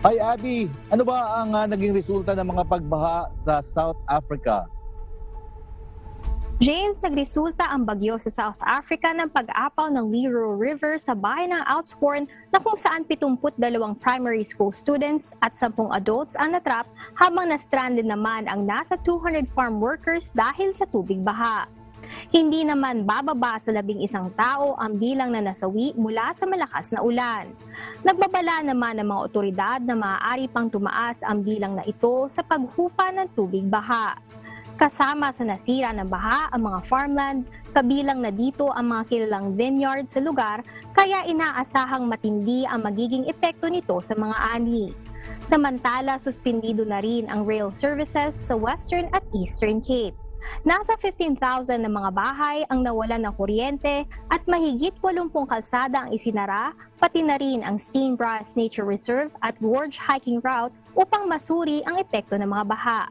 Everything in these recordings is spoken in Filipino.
Hi Abby, ano ba ang naging resulta ng mga pagbaha sa South Africa? James, nagresulta ang bagyo sa South Africa ng pag-apaw ng Lero River sa bayan ng Oudtshoorn na kung saan 72 primary school students at 10 adults ang natrap habang na-stranded naman ang nasa 200 farm workers dahil sa tubig baha. Hindi naman bababa sa 11 tao ang bilang na nasawi mula sa malakas na ulan. Nagbabala naman ng mga otoridad na maaari pang tumaas ang bilang na ito sa paghupa ng tubig baha. Kasama sa nasira ng baha ang mga farmland, kabilang na dito ang mga kilalang vineyard sa lugar, kaya inaasahang matindi ang magiging epekto nito sa mga ani. Samantala, suspindido na rin ang rail services sa Western at Eastern Cape. Nasa 15,000 na mga bahay ang nawalan ng kuryente at mahigit 80 kalsada ang isinara, pati na rin ang Steenbras Nature Reserve at Gorge Hiking Route upang masuri ang epekto ng mga baha.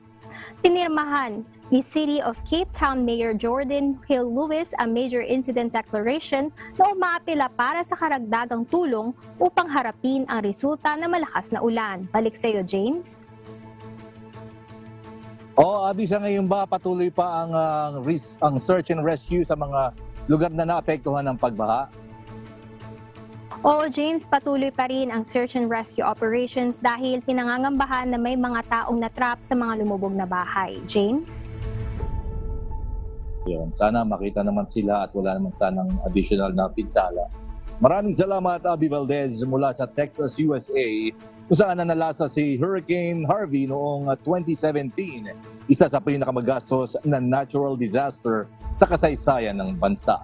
Pinirmahan ni City of Cape Town Mayor Jordan Hill Lewis ang Major Incident Declaration na umaapela para sa karagdagang tulong upang harapin ang resulta ng malakas na ulan. Balik sa iyo, James. Abby, sa ngayon ba patuloy pa ang search and rescue sa mga lugar na naapektuhan ng pagbaha? Oo, James, patuloy pa rin ang search and rescue operations dahil pinangangambahan na may mga taong natrap sa mga lumubog na bahay. James? Yun, sana makita naman sila at wala naman sanang additional na pinsala. Maraming salamat, Abby Valdez, mula sa Texas, USA, kung saan nanalasa si Hurricane Harvey noong 2017, isa sa pinakamagastos na natural disaster sa kasaysayan ng bansa.